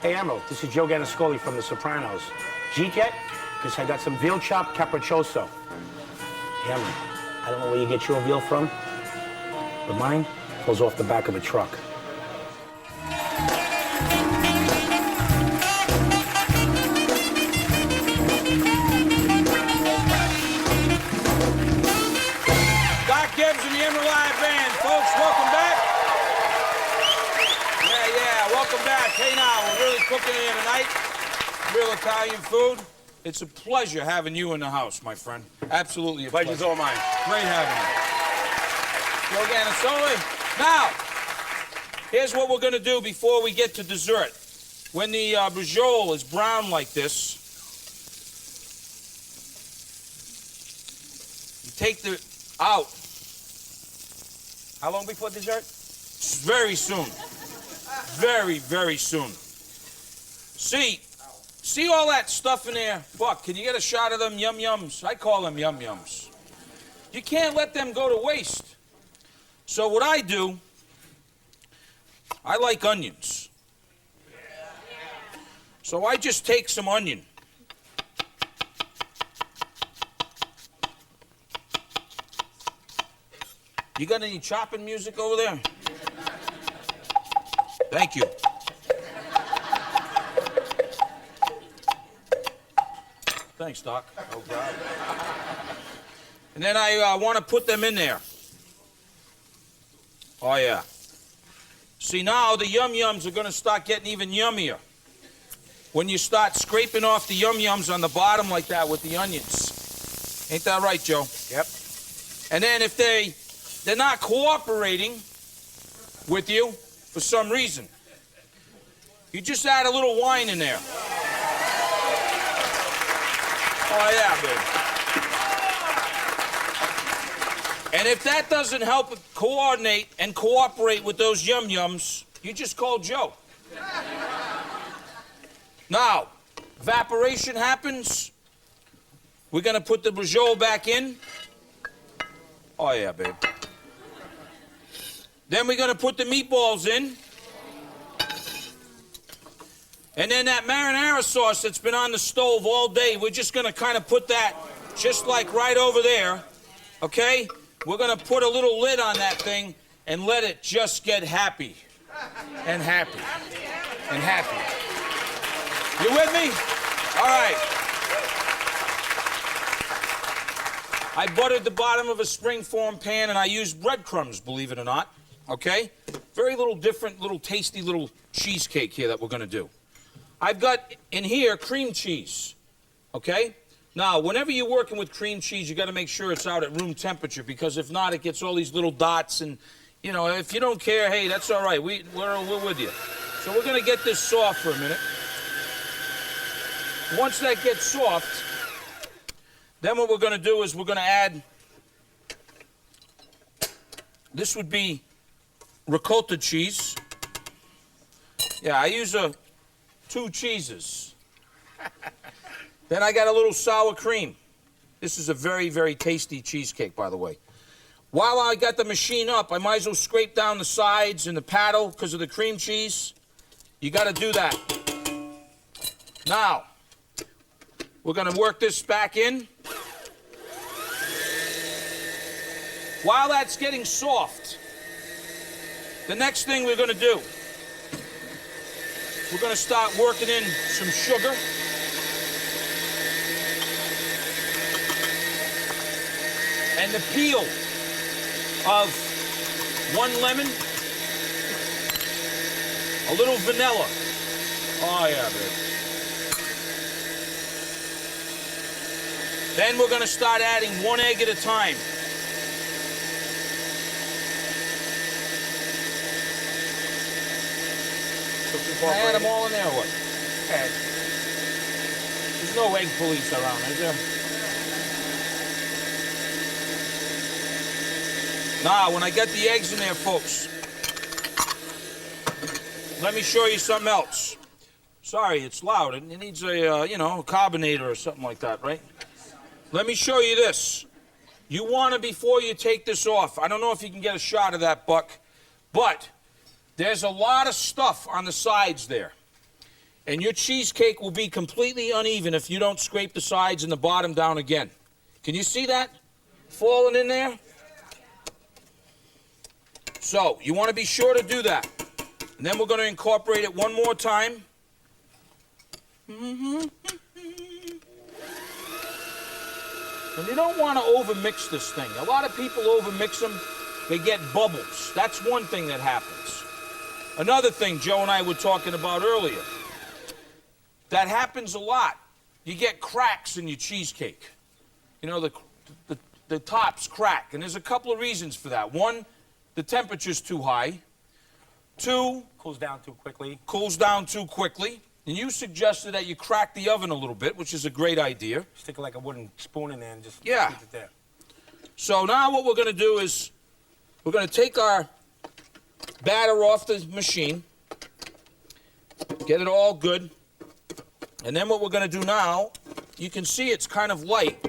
Hey, Emeril, this is Joe Gannascoli from The Sopranos. G yet? Because I got some veal chop capriccioso. Hey, Emeril, I don't know where you get your veal from, but mine falls off the back of a truck. Doc Gibbs and the Emeril Band, folks, welcome back. Yeah, welcome back. Hey, now, we're really cooking here tonight. Real Italian food. It's a pleasure having you in the house, my friend. Absolutely a pleasure. Pleasure's all mine. Great having you. Joe Gannascoli. Now, here's what we're going to do before we get to dessert. When the brujol is brown like this, you take the out. How long before dessert? Very soon. Very, very soon. See all that stuff in there? Buck, can you get a shot of them yum-yums? I call them yum-yums. You can't let them go to waste. So what I do, I like onions. So I just take some onion. You got any chopping music over there? Thank you. Thanks, Doc. Oh, God. And then I want to put them in there. Oh, yeah. See, now the yum-yums are going to start getting even yummier when you start scraping off the yum-yums on the bottom like that with the onions. Ain't that right, Joe? Yep. And then if they're not cooperating with you for some reason, you just add a little wine in there. Oh, yeah, baby. And if that doesn't help coordinate and cooperate with those yum-yums, you just call Joe. Now, evaporation happens. We're going to put the brujol back in. Oh, yeah, babe. Then we're going to put the meatballs in. And then that marinara sauce that's been on the stove all day, we're just going to kind of put that just like right over there, okay? We're going to put a little lid on that thing and let it just get happy and happy and happy. You with me? All right. I buttered the bottom of a springform pan and I used breadcrumbs, believe it or not, okay? Very little different, little tasty little cheesecake here that we're going to do. I've got in here cream cheese, okay? Now, whenever you're working with cream cheese, you got to make sure it's out at room temperature because if not, it gets all these little dots and, you know, if you don't care, hey, that's all right. We're with you. So we're going to get this soft for a minute. Once that gets soft, then what we're going to do is we're going to add, this would be ricotta cheese. Yeah, I use 2 cheeses. Then I got a little sour cream. This is a very, very tasty cheesecake, by the way. While I got the machine up, I might as well scrape down the sides and the paddle because of the cream cheese. You got to do that. Now, we're going to work this back in. While that's getting soft, the next thing we're going to do, we're going to start working in some sugar. And the peel of 1 lemon. A little vanilla. Oh, yeah, baby. Then we're going to start adding 1 egg at a time. Can I add them all in there or what? Okay. There's no egg police around, is there? Now, when I get the eggs in there, folks, let me show you something else. Sorry, it's loud. It needs a, you know, a carbonator or something like that, right? Let me show you this. You want to, before you take this off, I don't know if you can get a shot of that, Buck, but there's a lot of stuff on the sides there. And your cheesecake will be completely uneven if you don't scrape the sides and the bottom down again. Can you see that falling in there? So you want to be sure to do that. And then we're going to incorporate it one more time. And you don't want to overmix this thing. A lot of people overmix them. They get bubbles. That's one thing that happens. Another thing Joe and I were talking about earlier. That happens a lot. You get cracks in your cheesecake. You know, the tops crack. And there's a couple of reasons for that. One, the temperature's too high. Two, Cools down too quickly. Cools down too quickly. And you suggested that you crack the oven a little bit, which is a great idea. Stick like a wooden spoon in there and just Yeah. keep it there. So now what we're going to do is we're going to take our batter off the machine, get it all good, and then what we're going to do now, you can see it's kind of light.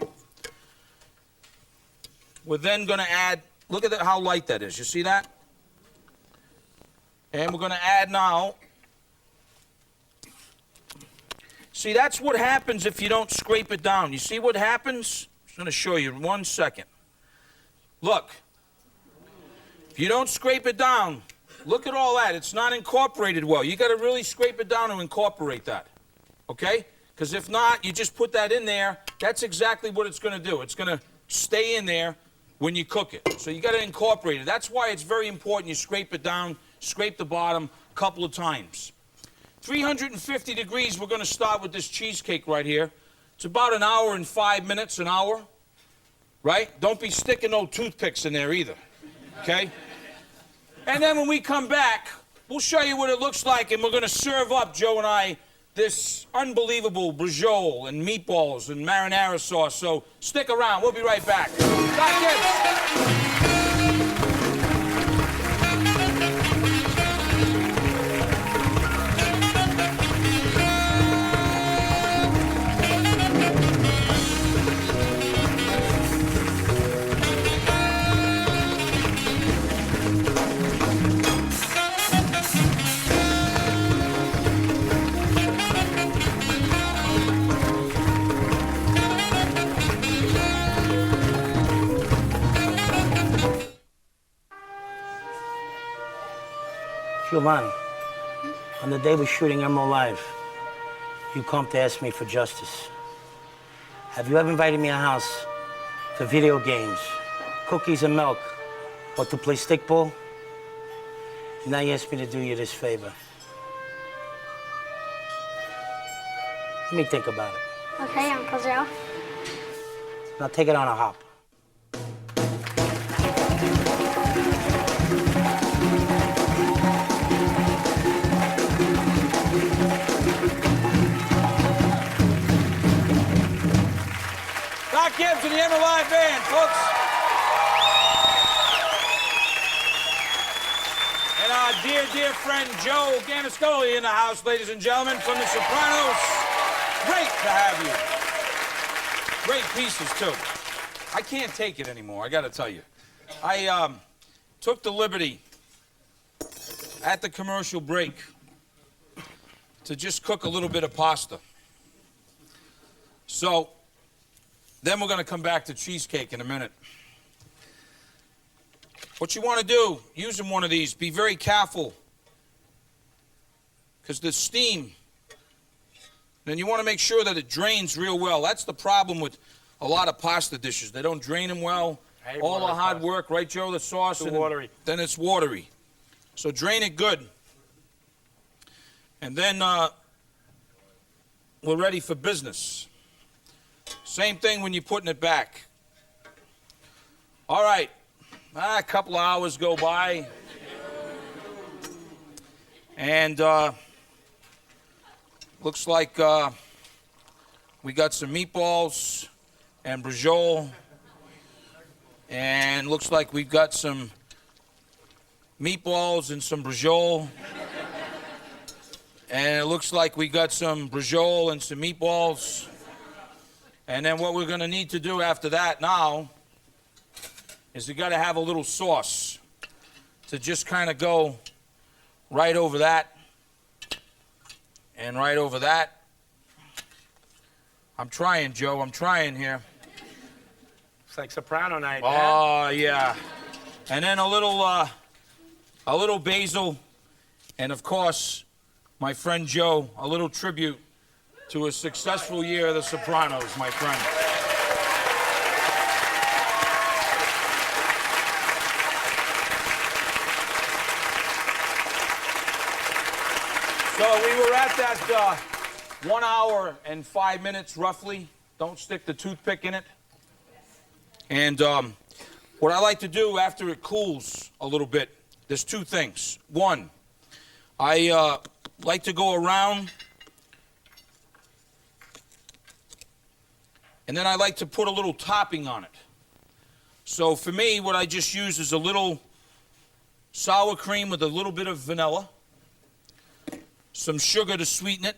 We're then going to add, look at that, how light that is. You see that? And we're going to add now. See, that's what happens if you don't scrape it down. You see what happens? I'm just going to show you 1 second. Look. If you don't scrape it down, look at all that. It's not incorporated well. You got to really scrape it down to incorporate that. Okay? Because if not, you just put that in there. That's exactly what it's going to do. It's going to stay in there when you cook it. So you got to incorporate it. That's why it's very important you scrape it down, scrape the bottom a couple of times. 350 degrees, we're going to start with this cheesecake right here. It's about an hour and 5 minutes, an hour. Right? Don't be sticking no toothpicks in there either. Okay? And then when we come back, we'll show you what it looks like, and we're going to serve up, Joe and I, this unbelievable brajol and meatballs and marinara sauce. So stick around. We'll be right back. Doc Gibbs. Giovanni, on the day we're shooting Emeril Live, you come to ask me for justice. Have you ever invited me to a house for video games, cookies and milk, or to play stickball? Now you ask me to do you this favor. Let me think about it. Okay, Uncle Joe. Now take it on a hop. Doc Gibbs and the Emeril Live Band, folks. And our dear, dear friend Joe Gannascoli in the house, ladies and gentlemen, from The Sopranos. Great to have you. Great pieces, too. I can't take it anymore, I got to tell you. I took the liberty at the commercial break to just cook a little bit of pasta. So, then we're going to come back to cheesecake in a minute. What you want to do, using one of these, be very careful. Because the steam, then you want to make sure that it drains real well. That's the problem with a lot of pasta dishes. They don't drain them well. All the hard work, right, Joe? The sauce. Too watery. Then it's watery. So drain it good. And then we're ready for business. Same thing when you're putting it back. All right. A couple of hours go by. And looks like we got some meatballs and brajol. And looks like we've got some meatballs and some brajol. And it looks like we got some brajol and some meatballs. And then what we're going to need to do after that now is we got to have a little sauce to just kind of go right over that. And right over that. I'm trying, Joe. I'm trying here. It's like soprano night, man. Oh, yeah. And then a little basil. And, of course, my friend Joe, a little tribute to a successful year of The Sopranos, my friend. So we were at that 1 hour and 5 minutes, roughly. Don't stick the toothpick in it. And what I like to do after it cools a little bit, there's two things. One, I like to go around, and then I like to put a little topping on it. So for me, what I just use is a little sour cream with a little bit of vanilla, some sugar to sweeten it.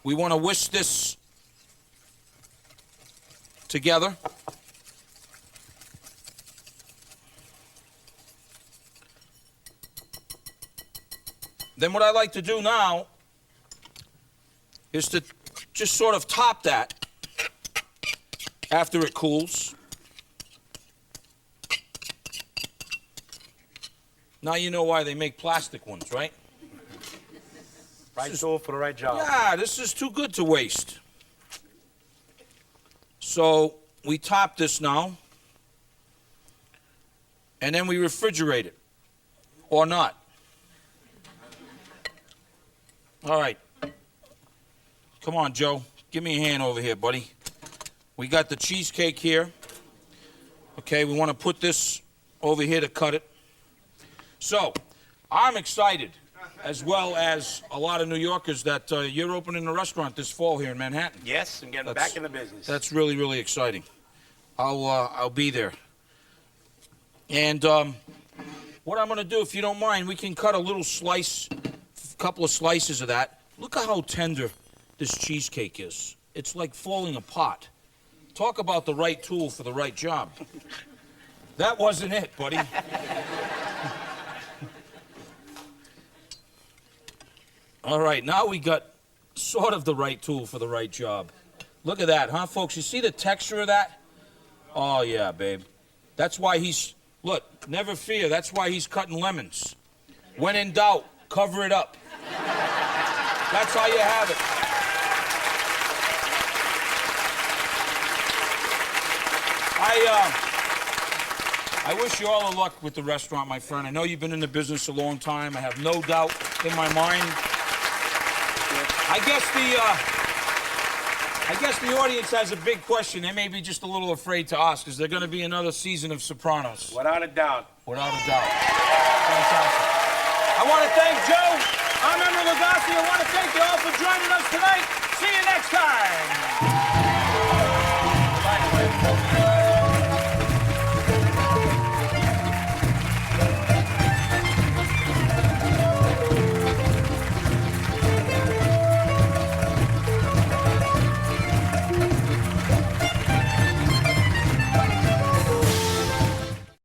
We want to whisk this together. Then what I like to do now is to just sort of top that after it cools. Now you know why they make plastic ones, right? Right tool for the right job. Yeah, this is too good to waste. So we top this now, and then we refrigerate it, or not. All right. Come on, Joe. Give me a hand over here, buddy. We got the cheesecake here. Okay, we want to put this over here to cut it. So, I'm excited, as well as a lot of New Yorkers, that you're opening a restaurant this fall here in Manhattan. Yes, and getting back in the business. That's really, really exciting. I'll be there. And what I'm going to do, if you don't mind, we can cut a little slice, a couple of slices of that. Look at how tender this cheesecake is. It's like falling apart. Talk about the right tool for the right job. That wasn't it, buddy. All right, now we got sort of the right tool for the right job. Look at that, huh, folks? You see the texture of that? Oh, yeah, babe. That's why he's, look, never fear. That's why he's cutting lemons. When in doubt, cover it up. That's how you have it. I wish you all the luck with the restaurant, my friend. I know you've been in the business a long time. I have no doubt in my mind. I guess the audience has a big question. They may be just a little afraid to ask. Is there going to be another season of Sopranos? Without a doubt. Without a doubt. Fantastic. I want to thank Joe. I'm Emeril Lagasse. I want to thank you all for joining us tonight. See you next time. Bye.